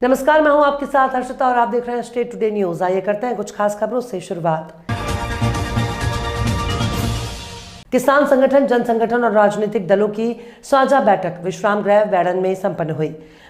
नमस्कार, मैं हूं आपके साथ हर्षिता और आप देख रहे हैं स्टेट टुडे न्यूज। आइए करते हैं कुछ खास खबरों से शुरुआत। किसान संगठन, जन संगठन और राजनीतिक दलों की साझा बैठक विश्राम गृह बैडन में संपन्न हुई।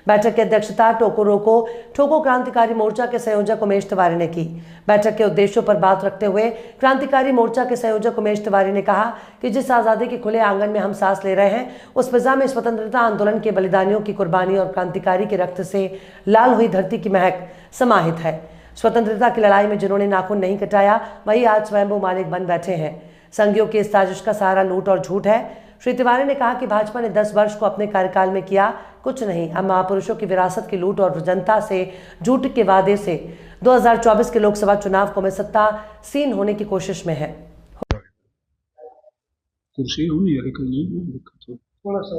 बैठक की अध्यक्षता ठोको क्रांतिकारी मोर्चा के संयोजक उमेश तिवारी ने की। बैठक के उद्देश्यों पर बात रखते हुए क्रांतिकारी मोर्चा के संयोजक उमेश तिवारी ने कहा कि जिस आजादी के खुले आंगन में हम सांस ले रहे हैं, उस फिजा में स्वतंत्रता आंदोलन के बलिदानियों की कुर्बानी और क्रांतिकारी के रक्त से लाल हुई धरती की महक समाहित है। स्वतंत्रता की लड़ाई में जिन्होंने नाखून नहीं कटाया, वही आज स्वयंभू मालिक बन बैठे हैं। संघियों की इस साजिश का सहारा लूट और झूठ है। श्री तिवारी ने कहा कि भाजपा ने 10 वर्ष को अपने कार्यकाल में किया कुछ नहीं। हम महापुरुषों की विरासत की लूट और जनता से झूठ के वादे से 2024 के लोकसभा चुनाव को में सत्तासीन होने की कोशिश में है। कुर्सी होनी है लेकिन थोड़ा सा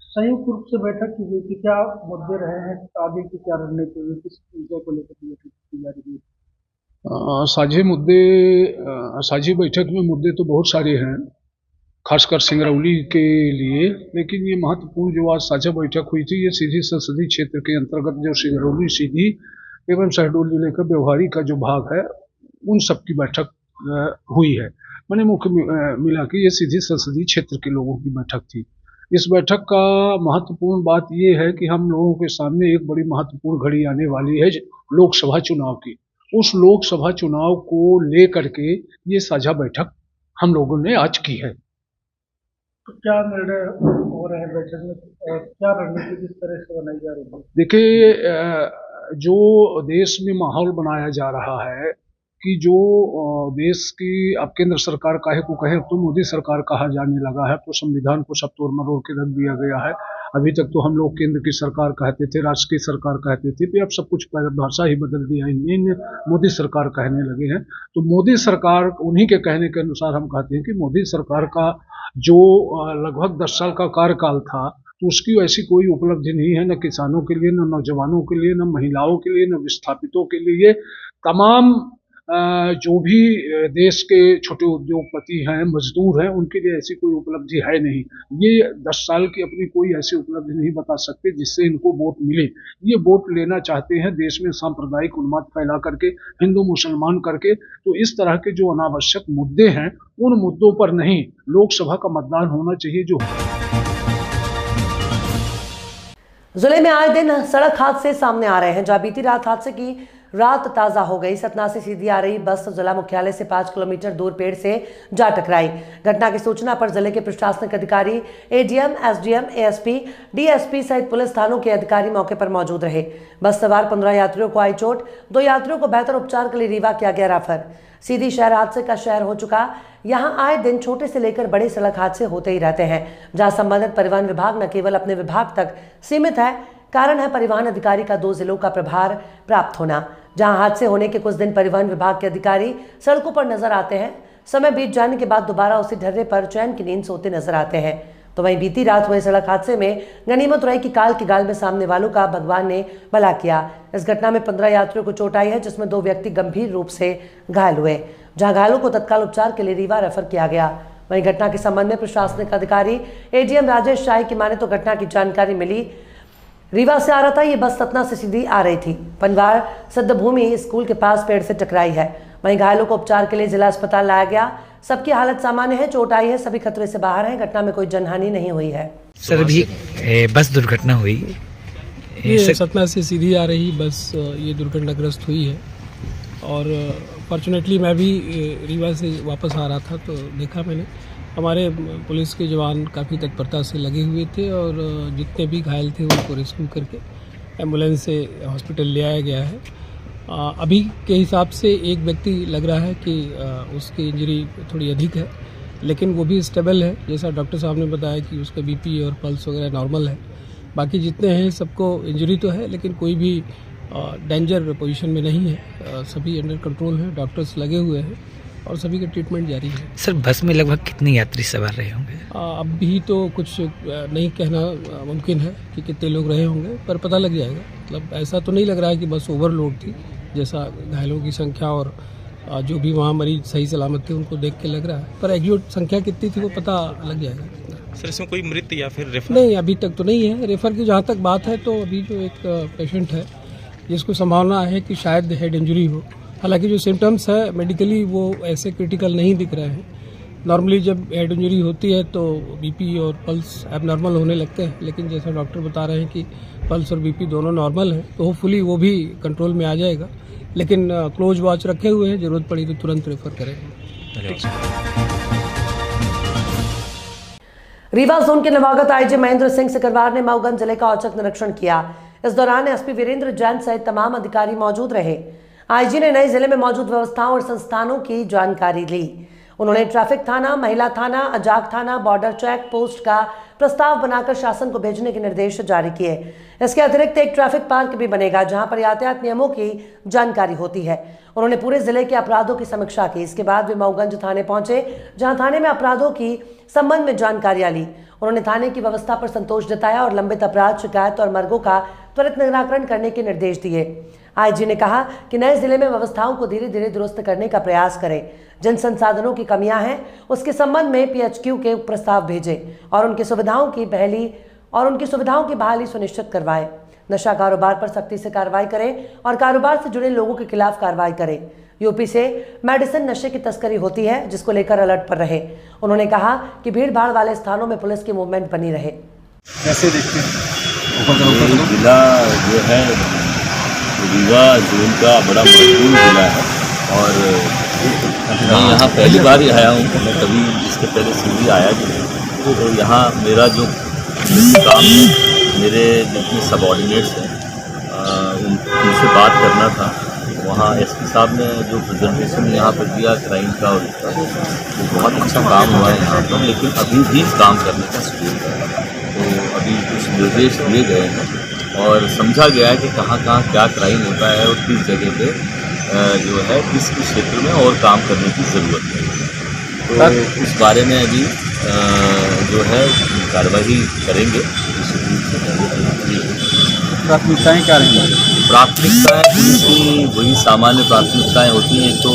संयुक्त रूप से बैठक की गई थी, क्या मुद्दे रहे हैं, आगे की क्या रणनीति हुई, किस विषय को लेकर बैठक की जा रही है? साझी बैठक में मुद्दे तो बहुत सारे हैं, खासकर सिंगरौली के लिए। लेकिन ये महत्वपूर्ण जो आज साझा बैठक हुई थी, ये सीधी संसदीय क्षेत्र के अंतर्गत जो सिंगरौली, सीधी एवं शहडोल जिले का व्यवहारिक का जो भाग है, उन सब की बैठक हुई है। मैंने मुख्य मिला कि ये सीधी संसदीय क्षेत्र के लोगों की बैठक थी। इस बैठक का महत्वपूर्ण बात यह है कि हम लोगों के सामने एक बड़ी महत्वपूर्ण घड़ी आने वाली है लोकसभा चुनाव की। उस लोकसभा चुनाव को लेकर के ये साझा बैठक हम लोगों ने आज की है। तो क्या निर्णय हो रहे हैं बैठक में, क्या रणनीति किस तरह से बनाई जा रही है? देखिए, जो देश में माहौल बनाया जा रहा है कि जो देश की अब केंद्र सरकार काहे को कहे तो मोदी सरकार कहा जाने लगा है, तो संविधान को सब तोड़ मरोड़ के रख दिया गया है। अभी तक तो हम लोग केंद्र की सरकार कहते थे, राष्ट्र की सरकार कहते थे, फिर अब सब कुछ भाषा ही बदल दिया है, मोदी सरकार कहने लगे हैं। तो मोदी सरकार, उन्हीं के कहने के अनुसार हम कहते हैं कि मोदी सरकार का जो लगभग 10 साल का कार्यकाल था, तो उसकी ऐसी कोई उपलब्धि नहीं है, न किसानों के लिए, न नौजवानों के लिए, न महिलाओं के लिए, न विस्थापितों के लिए। तमाम जो भी देश के छोटे उद्योगपति हैं, मजदूर हैं, उनके लिए ऐसी कोई उपलब्धि है नहीं। ये 10 साल की अपनी कोई ऐसी उपलब्धि नहीं बता सकते जिससे इनको वोट मिले। ये वोट लेना चाहते हैं देश में सांप्रदायिक उन्माद फैला करके, हिंदू मुसलमान करके। तो इस तरह के जो अनावश्यक मुद्दे हैं, उन मुद्दों पर नहीं, लोकसभा का मतदान होना चाहिए। जो जिले में आए दिन सड़क हादसे सामने आ रहे हैं, जहां बीती रात हादसे की रात ताजा हो गई। सतना से सीधी आ रही बस जिला मुख्यालय से 5 किलोमीटर दूर पेड़ से जा टकराई। घटना की सूचना पर जिले के प्रशासनिक अधिकारी, एडीएम, एसडीएम, एएसपी, डीएसपी सहित पुलिस थानों के अधिकारी मौके पर मौजूद रहे। बस सवार 15 यात्रियों को आई चोट, 2 यात्रियों को बेहतर उपचार के लिए रीवा किया गया रेफर। सीधी शहर हादसे का शहर हो चुका। यहाँ आए दिन छोटे से लेकर बड़े सड़क हादसे होते ही रहते हैं, जहाँ संबंधित परिवहन विभाग न केवल अपने विभाग तक सीमित है, कारण है परिवहन अधिकारी का 2 जिलों का प्रभार प्राप्त होना। जहां हादसे होने के कुछ दिन परिवहन विभाग के अधिकारी सड़कों पर नजर आते हैं, समय बीत जाने के बाद दोबारा उसी ढर्रे पर चैन की नींद सोते नजर आते हैं। तो वहीं बीती रात हुए सड़क हादसे में गनीमत उड़ाई की काल के गाल में सामने वालों का भगवान ने भला किया। इस घटना में 15 यात्रियों को चोट आई है, जिसमें 2 व्यक्ति गंभीर रूप से घायल हुए, जहां घायलों को तत्काल उपचार के लिए रीवा रेफर किया गया। वहीं घटना के संबंध में प्रशासनिक अधिकारी एडीएम राजेश शाही की माने तो घटना की जानकारी मिली रीवा से आ रहा था ये बस सतना से सीधी आ रही थी। पनवार सिद्धभूमि स्कूल के पास पेड़ से टकराई है। वहीं घायलों को उपचार के लिए जिला अस्पताल लाया गया। सबकी हालत सामान्य है, चोट आई है, सभी खतरे से बाहर हैं। घटना में कोई जनहानि नहीं हुई है। सर, अभी बस दुर्घटना हुई, ये सतना से सीधी आ रही बस ये दुर्घटनाग्रस्त हुई है। और फॉर्चुनेटली मैं भी रीवा से वापस आ रहा था तो देखा मैंने, हमारे पुलिस के जवान काफ़ी तत्परता से लगे हुए थे और जितने भी घायल थे उनको रेस्क्यू करके एम्बुलेंस से हॉस्पिटल ले आया गया है। अभी के हिसाब से एक व्यक्ति लग रहा है कि उसकी इंजरी थोड़ी अधिक है, लेकिन वो भी स्टेबल है। जैसा डॉक्टर साहब ने बताया कि उसका बीपी और पल्स वगैरह नॉर्मल है। बाकी जितने हैं सबको इंजरी तो है, लेकिन कोई भी डेंजर पोजीशन में नहीं है। सभी अंडर कंट्रोल हैं, डॉक्टर्स लगे हुए हैं और सभी का ट्रीटमेंट जारी है। सर, बस में लगभग कितने यात्री सवार रहे होंगे? अभी तो कुछ नहीं कहना मुमकिन है कि कितने लोग रहे होंगे, पर पता लग जाएगा। मतलब ऐसा तो नहीं लग रहा है कि बस ओवरलोड थी, जैसा घायलों की संख्या और जो भी वहाँ मरीज सही सलामत थे उनको देख के लग रहा है, पर एग्जैक्ट संख्या कितनी थी वो पता लग जाएगा। सर इसमें कोई मृत या फिर रेफर? नहीं, अभी तक तो नहीं है। रेफर की जहाँ तक बात है तो अभी जो एक पेशेंट है जिसको संभावना है कि शायद हेड इंजरी हो, हालांकि जो सिम्टम्स है मेडिकली वो ऐसे क्रिटिकल नहीं दिख रहे हैं। नॉर्मली जब हेड इंजरी होती है तो बीपी और पल्स एबनॉर्मल होने लगते हैं, लेकिन जैसा डॉक्टर बता रहे हैं कि पल्स और बीपी दोनों नॉर्मल हैं, तो होपफुली वो भी कंट्रोल में आ जाएगा। लेकिन क्लोज वॉच रखे हुए हैं, जरूरत पड़ी तो तुरंत रेफर करेंगे। रीवा जोन के नवागत आईजी महेंद्र सिंह सिकरवार ने मऊगंज जिले का औचक निरीक्षण किया। इस दौरान एसपी वीरेंद्र जैन सहित तमाम अधिकारी मौजूद रहे। आईजी ने नए जिले में मौजूद व्यवस्थाओं और संस्थानों की जानकारी ली। उन्होंने ट्रैफिक थाना, महिला थाना, अजाक थाना, बॉर्डर चेक पोस्ट का प्रस्ताव बनाकर शासन को भेजने के निर्देश जारी किए। इसके अतिरिक्त एक ट्रैफिक पार्क भी बनेगा जहां पर यातायात नियमों की जानकारी होती है। उन्होंने पूरे जिले के अपराधों की समीक्षा की। इसके बाद वे मऊगंज थाने पहुंचे, जहां थाने में अपराधों की संबंध में जानकारियां ली। उन्होंने थाने की व्यवस्था पर संतोष जताया और लंबित अपराध, शिकायत और मर्गों का त्वरित निराकरण करने के निर्देश दिए। आईजी ने कहा कि नए जिले में व्यवस्थाओं को धीरे धीरे दुरुस्त करने का प्रयास करें। जिन संसाधनों की कमियां हैं उसके संबंध में पीएचक्यू के प्रस्ताव भेजें और उनकी सुविधाओं की बहाली सुनिश्चित करवाएं। नशा कारोबार पर सख्ती से कार्रवाई करें और कारोबार से जुड़े लोगों के खिलाफ कार्रवाई करें। यूपी से मेडिसिन नशे की तस्करी होती है, जिसको लेकर अलर्ट पर रहे। उन्होंने कहा कि भीड़ भाड़ वाले स्थानों में पुलिस की मूवमेंट बनी रहे। कैसे देखते हैं जिला जो है रीवा जोन का बड़ा महत्वपूर्ण जिला है और मैं यहाँ पहली बार ही आया हूँ। मैं कभी इसके पहले सीधी आया नहीं। तो यहाँ मेरा जो काम है, मेरे जितने सबऑर्डिनेट्स हैं उनसे बात करना था। वहाँ एसपी साहब ने जो प्रेजेंटेशन यहाँ पर दिया क्राइम का और इसका, वो बहुत अच्छा काम हुआ है यहाँ पर, लेकिन अभी भी काम करने का शुरू है। तो अभी कुछ निर्देश दिए गए हैं और समझा गया है कि कहाँ कहाँ क्या क्राइम होता है और किस जगह पे जो है किस क्षेत्र में और काम करने की ज़रूरत है। तो इस बारे में अभी जो है कार्रवाई करेंगे। प्राथमिकताएँ क्या रहेंगी? प्राथमिकताएँ पुलिस की वही सामान्य प्राथमिकताएँ होती हैं। तो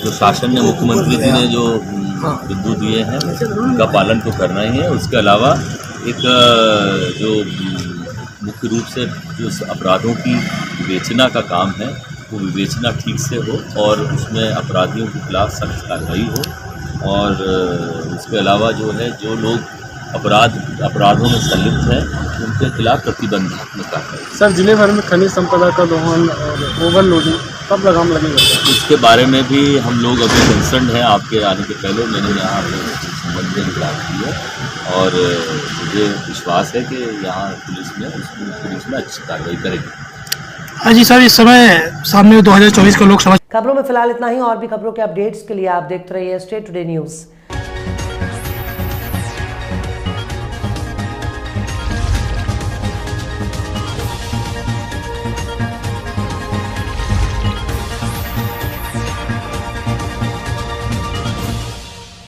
जो शासन ने, मुख्यमंत्री जी ने जो बिंदु दिए हैं उनका पालन तो करना ही है। उसके अलावा एक जो मुख्य रूप से जो अपराधों की विवेचना का काम है, वो विवेचना ठीक से हो और उसमें अपराधियों के खिलाफ सख्त कार्रवाई हो। और उसके अलावा जो है जो लोग अपराधों में संलिप्त हैं उनके खिलाफ प्रतिबंधात्मक कार्रवाई। सर, जिले भर में खनिज संपदा का दोहन और ओवरलोडिंग कब लगाम लगेगा? इसके बारे में भी हम लोग अभी कंसर्न हैं। आपके आने के पहले मैंने यहाँ पर संबंध में बात की है और मुझे विश्वास है कि यहाँ पुलिस में अच्छी कार्रवाई करेगी। हाँ जी सर, इस समय सामने 2024 का लोकसभा। खबरों में फिलहाल इतना ही। और भी खबरों के अपडेट्स के लिए आप देखते रहिए स्टेट टुडे न्यूज़।